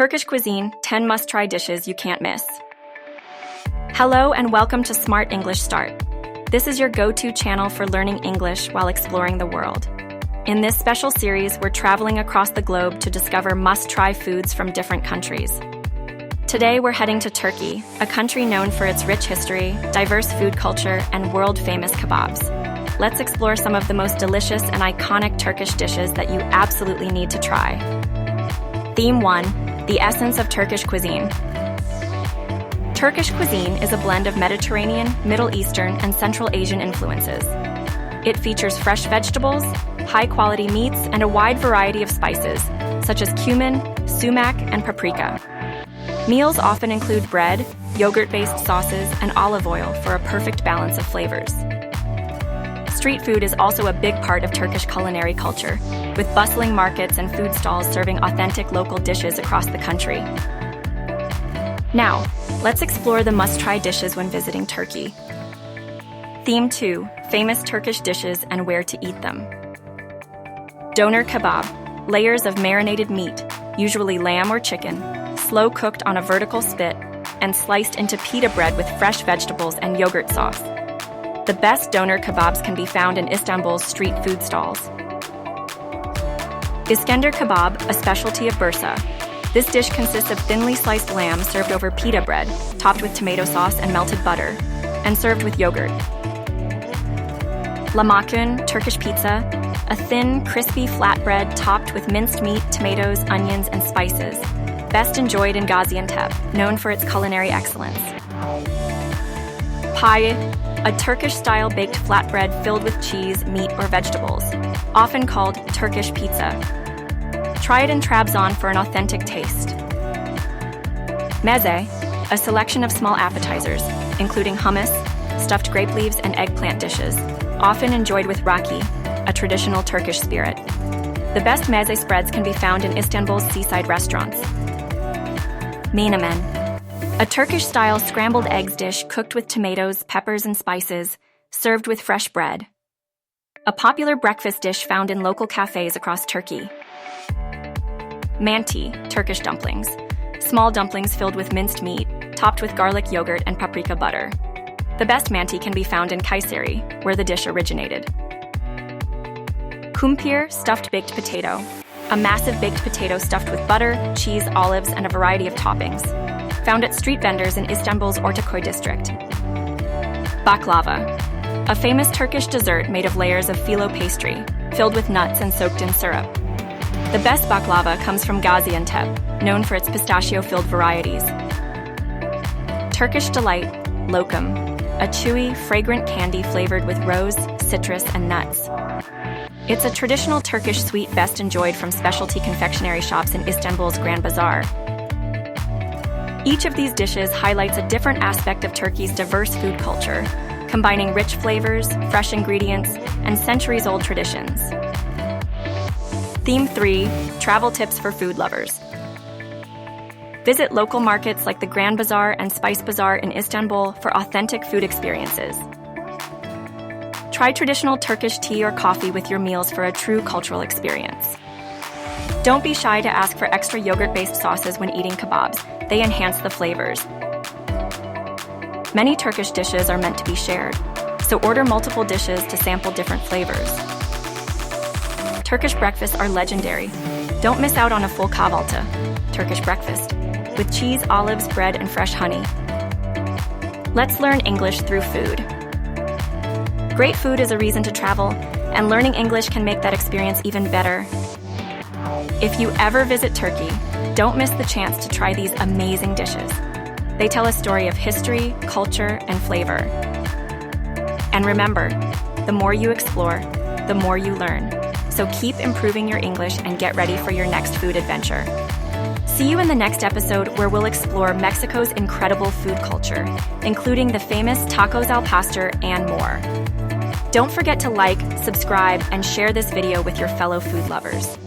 Turkish Cuisine, 10 must-try dishes you can't miss. Hello and welcome to Smart English Start. This is your go-to channel for learning English while exploring the world. In this special series, we're traveling across the globe to discover must-try foods from different countries. Today, we're heading to Turkey, a country known for its rich history, diverse food culture, and world-famous kebabs. Let's explore some of the most delicious and iconic Turkish dishes that you absolutely need to try. Theme 1. The essence of Turkish cuisine. Turkish cuisine is a blend of Mediterranean, Middle Eastern, and Central Asian influences. It features fresh vegetables, high-quality meats, and a wide variety of spices, such as cumin, sumac, and paprika. Meals often include bread, yogurt-based sauces, and olive oil for a perfect balance of flavors. Street food is also a big part of Turkish culinary culture, with bustling markets and food stalls serving authentic local dishes across the country. Now, let's explore the must-try dishes when visiting Turkey. Theme 2. Famous Turkish dishes and where to eat them. Döner Kebab, layers of marinated meat, usually lamb or chicken, slow-cooked on a vertical spit, and sliced into pita bread with fresh vegetables and yogurt sauce. The best döner kebabs can be found in Istanbul's street food stalls. İskender Kebab, a specialty of Bursa. This dish consists of thinly sliced lamb served over pita bread, topped with tomato sauce and melted butter, and served with yogurt. Lahmacun, Turkish pizza, a thin, crispy flatbread topped with minced meat, tomatoes, onions, and spices. Best enjoyed in Gaziantep, known for its culinary excellence. Pide, a Turkish-style baked flatbread filled with cheese, meat, or vegetables, often called Turkish Pizza. Try it in Trabzon for an authentic taste. Meze A, a selection of small appetizers, including hummus, stuffed grape leaves, and eggplant dishes, often enjoyed with raki, a traditional Turkish spirit. The best meze spreads can be found in Istanbul's seaside restaurants. Menemen, a Turkish-style scrambled eggs dish cooked with tomatoes, peppers, and spices, served with fresh bread. A popular breakfast dish found in local cafes across Turkey. Manti, Turkish dumplings. Small dumplings filled with minced meat, topped with garlic yogurt and paprika butter. The best manti can be found in Kayseri, where the dish originated. Kumpir, stuffed baked potato. A massive baked potato stuffed with butter, cheese, olives, and a variety of toppings. Found at street vendors in Istanbul's Ortaköy district. Baklava, a famous Turkish dessert made of layers of filo pastry, filled with nuts and soaked in syrup. The best baklava comes from Gaziantep, known for its pistachio-filled varieties. Turkish Delight, Lokum, a chewy, fragrant candy flavored with rose, citrus, and nuts. It's a traditional Turkish sweet best enjoyed from specialty confectionery shops in Istanbul's Grand Bazaar. Each of these dishes highlights a different aspect of Turkey's diverse food culture, combining rich flavors, fresh ingredients, and centuries-old traditions. Theme 3. Travel tips for food lovers. Visit local markets like the Grand Bazaar and Spice Bazaar in Istanbul for authentic food experiences. Try traditional Turkish tea or coffee with your meals for a true cultural experience. Don't be shy to ask for extra yogurt-based sauces when eating kebabs. They enhance the flavors. Many Turkish dishes are meant to be shared, so order multiple dishes to sample different flavors. Turkish breakfasts are legendary. Don't miss out on a full kahvaltı, Turkish breakfast, with cheese, olives, bread, and fresh honey. Let's learn English through food. Great food is a reason to travel, and learning English can make that experience even better. If you ever visit Turkey, don't miss the chance to try these amazing dishes. They tell a story of history, culture, and flavor. And remember, the more you explore, the more you learn. So keep improving your English and get ready for your next food adventure. See you in the next episode where we'll explore Mexico's incredible food culture, including the famous tacos al pastor and more. Don't forget to like, subscribe, and share this video with your fellow food lovers.